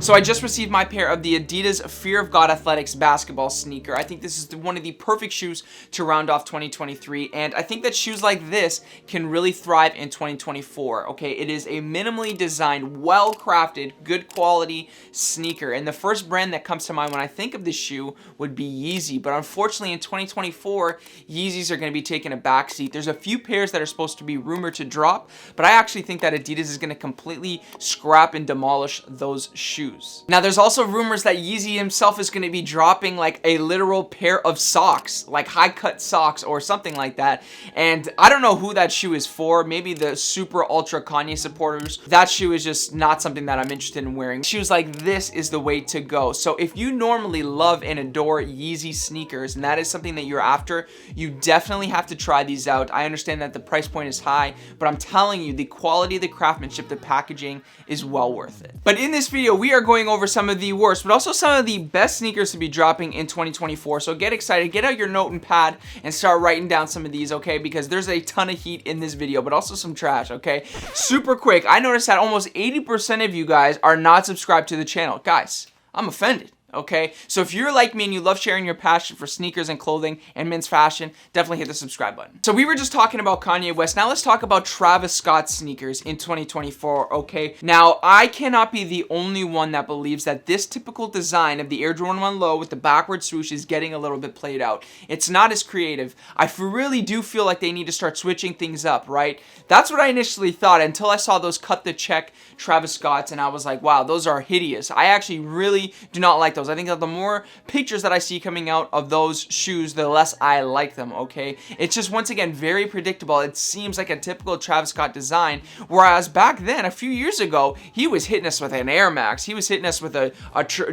So I just received my pair of the Adidas Fear of God Athletics basketball sneaker. I think this is one of the perfect shoes to round off 2023, and I think that shoes like this can really thrive in 2024, okay? It is a minimally designed, well-crafted, good quality sneaker, and the first brand that comes to mind when I think of this shoe would be Yeezy, but unfortunately in 2024, Yeezys are going to be taking a backseat. There's a few pairs that are supposed to be rumored to drop, but I actually think that Adidas is going to completely scrap and demolish those shoes. Now, there's also rumors that Yeezy himself is going to be dropping like a literal pair of socks, like high-cut socks or something like that. And I don't know who that shoe is for. Maybe the super ultra Kanye supporters. That shoe is just not something that I'm interested in wearing. Shoes like this is the way to go. So if you normally love and adore Yeezy sneakers, and that is something that you're after, you definitely have to try these out. I understand that the price point is high, but I'm telling you, the quality, the craftsmanship, the packaging is well worth it. But in this video, we are going over some of the worst, but also some of the best sneakers to be dropping in 2024. So get excited, get out your note and pad and start writing down some of these, okay? Because there's a ton of heat in this video, but also some trash, okay? Super quick, I noticed that almost 80% of you guys are not subscribed to the channel. Guys, I'm offended. Okay, so if you're like me and you love sharing your passion for sneakers and clothing and men's fashion, definitely hit the subscribe button. So we were just talking about Kanye West. Now let's talk about Travis Scott sneakers in 2024, okay? Now, I cannot be the only one that believes that this typical design of the Air Jordan 1 Low with the backward swoosh is getting a little bit played out. It's not as creative. I really do feel like they need to start switching things up, right? That's what I initially thought until I saw those cut the check Travis Scotts and I was like, wow, those are hideous. I actually really do not like those. I think that the more pictures that I see coming out of those shoes, the less I like them, okay? It's just, once again, very predictable. It seems like a typical Travis Scott design, whereas back then, a few years ago, he was hitting us with an Air Max. He was hitting us with a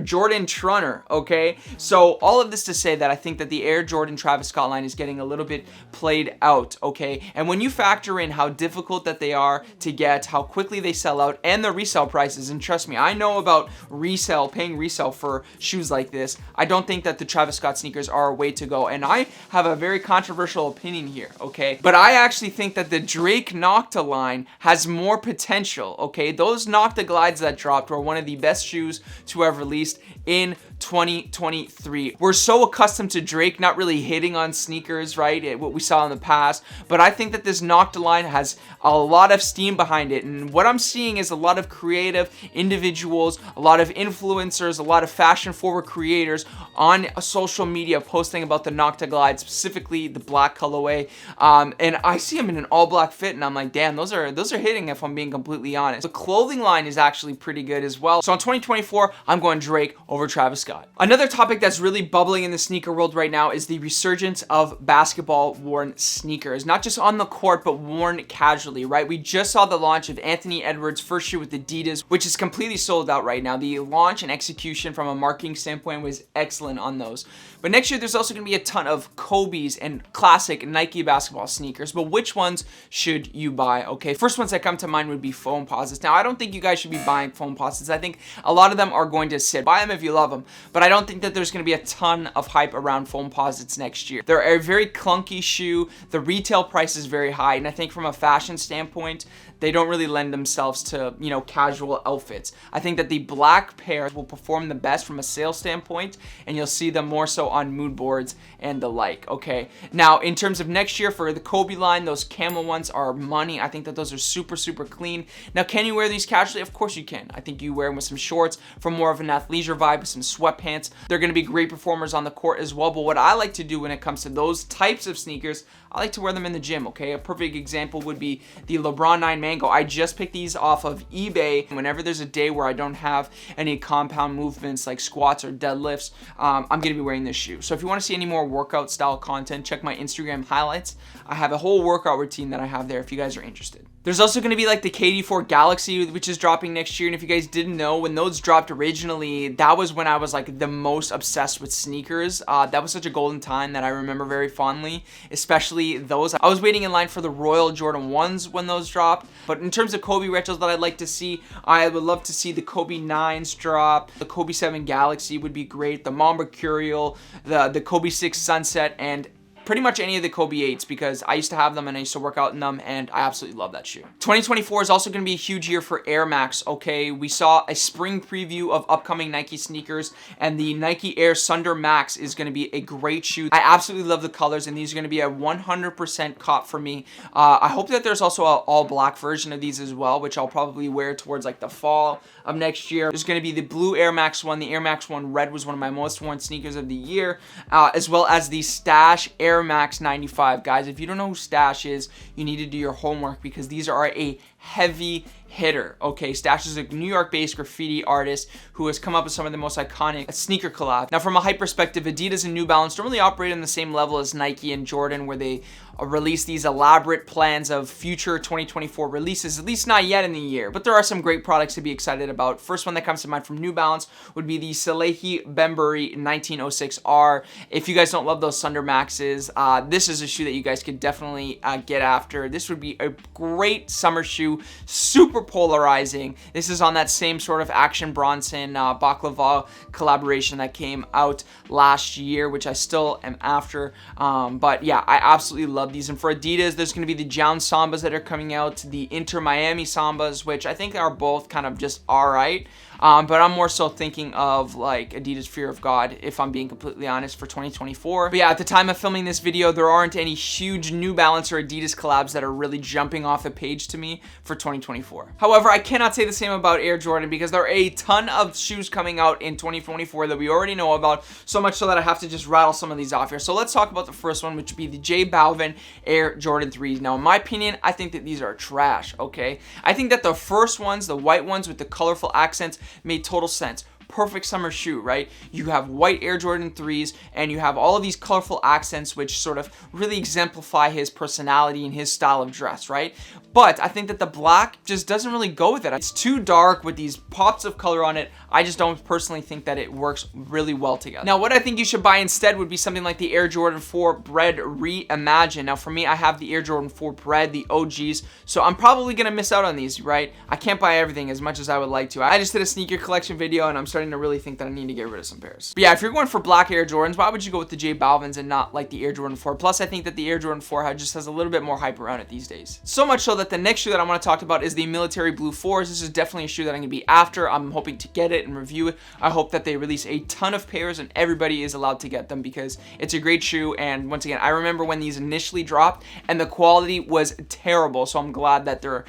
Jordan Trunner, okay? So all of this to say that I think that the Air Jordan Travis Scott line is getting a little bit played out, okay? And when you factor in how difficult that they are to get, how quickly they sell out, and the resale prices, and trust me, I know about resale, paying resale for shoes like this, I don't think that the Travis Scott sneakers are a way to go, and I have a very controversial opinion here, okay? But I actually think that the Drake Nocta line has more potential, okay? Those Nocta glides that dropped were one of the best shoes to have released in 2023. We're so accustomed to Drake not really hitting on sneakers, right? What we saw in the past, but I think that this Nocta line has a lot of steam behind it, and what I'm seeing is a lot of creative individuals, a lot of influencers, a lot of fashion-forward creators on social media posting about the Nocta glide, specifically the black colorway, and I see them in an all-black fit, and I'm like, damn, those are hitting, if I'm being completely honest. The clothing line is actually pretty good as well. So in 2024, I'm going Drake over Travis Scott. Another topic that's really bubbling in the sneaker world right now is the resurgence of basketball worn sneakers, not just on the court, but worn casually, right? We just saw the launch of Anthony Edwards' first shoe with Adidas, which is completely sold out right now. The launch and execution from a marketing standpoint was excellent on those. But next year, there's also going to be a ton of Kobe's and classic Nike basketball sneakers, but which ones should you buy? Okay, first ones that come to mind would be foam posits. Now, I don't think you guys should be buying foam posits. I think a lot of them are going to sit. Buy them if you love them, but I don't think that there's going to be a ton of hype around foam posits next year. They're a very clunky shoe. The retail price is very high, and I think from a fashion standpoint, they don't really lend themselves to, you know, casual outfits. I think that the black pair will perform the best from a sales standpoint, and you'll see them more so on mood boards and the like, okay? Now, in terms of next year for the Kobe line, those camel ones are money. I think that those are super, super clean. Now, can you wear these casually? Of course you can. I think you wear them with some shorts for more of an athleisure vibe, with some sweatpants. They're going to be great performers on the court as well, but what I like to do when it comes to those types of sneakers, I like to wear them in the gym, okay? A perfect example would be the LeBron 9 Mango. I just picked these off of eBay. Whenever there's a day where I don't have any compound movements like squats or deadlifts, I'm going to be wearing this shoe. So if you want to see any more workout style content, check my Instagram highlights. I have a whole workout routine that I have there if you guys are interested. There's also going to be like the KD4 Galaxy, which is dropping next year. And if you guys didn't know, when those dropped originally, that was when I was like the most obsessed with sneakers. That was such a golden time that I remember very fondly, especially those. I was waiting in line for the Royal Jordan 1s when those dropped. But in terms of Kobe retros that I'd like to see, I would love to see the Kobe 9s drop. The Kobe 7 Galaxy would be great. The Mamba Curial, the Kobe 6 Sunset, and pretty much any of the Kobe 8s because I used to have them and I used to work out in them, and I absolutely love that shoe. 2024 is also going to be a huge year for Air Max, okay? We saw a spring preview of upcoming Nike sneakers, and the Nike Air Sunder Max is going to be a great shoe. I absolutely love the colors, and these are going to be a 100% cop for me. I hope that there's also an all black version of these as well, which I'll probably wear towards like the fall of next year. There's going to be the blue Air Max 1. The Air Max 1 Red was one of my most worn sneakers of the year, as well as the Stash Air Max 95. Guys, if you don't know who Stash is, you need to do your homework because these are a heavy hitter. Okay, Stash is a New York-based graffiti artist who has come up with some of the most iconic sneaker collabs. Now, from a hype perspective, Adidas and New Balance don't really operate on the same level as Nike and Jordan, where they release these elaborate plans of future 2024 releases, at least not yet in the year. But there are some great products to be excited about. First one that comes to mind from New Balance would be the Salehi Bembury 1906R. If you guys don't love those Sunder Maxes, this is a shoe that you guys could definitely get after. This would be a great summer shoe, super polarizing. This is on that same sort of Action Bronson Baklava collaboration that came out last year, which I still am after. But yeah, I absolutely love these. And for Adidas, there's going to be the Jown Sambas that are coming out, the Inter Miami Sambas, which I think are both kind of just all right. But I'm more so thinking of like Adidas Fear of God, if I'm being completely honest, for 2024. But yeah, at the time of filming this video, there aren't any huge New Balance or Adidas collabs that are really jumping off the page to me for 2024. However, I cannot say the same about Air Jordan because there are a ton of shoes coming out in 2024 that we already know about, so much so that I have to just rattle some of these off here. So let's talk about the first one, which would be the J Balvin Air Jordan 3s. Now, in my opinion, I think that these are trash, okay? I think that the first ones, the white ones with the colorful accents, made total sense. Perfect summer shoe, right? You have white Air Jordan 3s and you have all of these colorful accents which sort of really exemplify his personality and his style of dress, right? But I think that the black just doesn't really go with it. It's too dark with these pops of color on it. I just don't personally think that it works really well together. Now, what I think you should buy instead would be something like the Air Jordan 4 Bred Reimagined. Now, for me, I have the Air Jordan 4 Bred, the OGs, so I'm probably gonna miss out on these, right? I can't buy everything as much as I would like to. I just did a sneaker collection video and I'm starting to really think that I need to get rid of some pairs. But yeah, if you're going for black Air Jordans, why would you go with the J Balvins and not like the Air Jordan 4? Plus, I think that the Air Jordan 4 just has a little bit more hype around it these days. So much so that the next shoe that I want to talk about is the Military Blue 4s. This is definitely a shoe that I'm going to be after. I'm hoping to get it and review it. I hope that they release a ton of pairs and everybody is allowed to get them because it's a great shoe. And once again, I remember when these initially dropped and the quality was terrible. So I'm glad that they're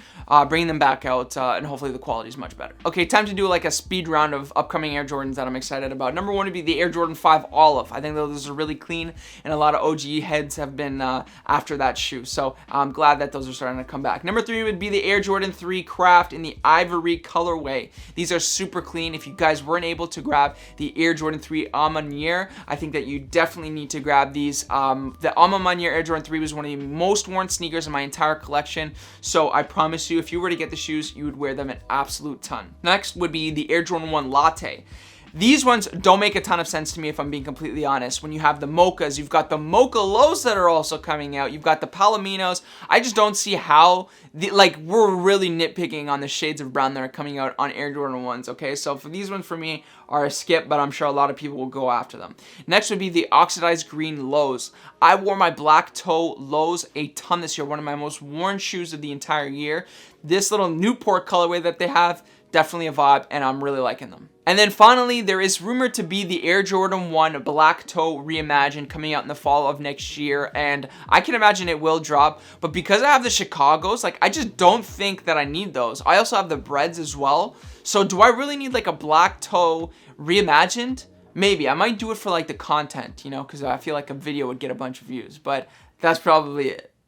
bringing them back out and hopefully the quality is much better. Okay, time to do like a speed round of upcoming Air Jordans that I'm excited about. Number one would be the Air Jordan 5 Olive. I think those are really clean and a lot of OG heads have been after that shoe. So I'm glad that those are starting to come back. Number three would be the Air Jordan 3 Craft in the Ivory colorway. These are super clean. If you guys weren't able to grab the Air Jordan 3 Amanier, I think that you definitely need to grab these. The Amanier Air Jordan 3 was one of the most worn sneakers in my entire collection. So I promise you, if you were to get the shoes, you would wear them an absolute ton. Next would be the Air Jordan 1 Latte. These ones don't make a ton of sense to me if I'm being completely honest. When you have the mochas, you've got the mocha lows that are also coming out. You've got the palominos. I just don't see how, we're really nitpicking on the shades of brown that are coming out on Air Jordan 1s, okay? So for these ones for me are a skip, but I'm sure a lot of people will go after them. Next would be the Oxidized Green Lows. I wore my black toe lows a ton this year, one of my most worn shoes of the entire year. This little Newport colorway that they have, definitely a vibe, and I'm really liking them. And then finally, there is rumored to be the Air Jordan 1 Black Toe Reimagined coming out in the fall of next year, and I can imagine it will drop, but because I have the Chicagos, I just don't think that I need those. I also have the Breads as well, so do I really need a Black Toe Reimagined? Maybe. I might do it for the content, because I feel like a video would get a bunch of views, but that's probably it.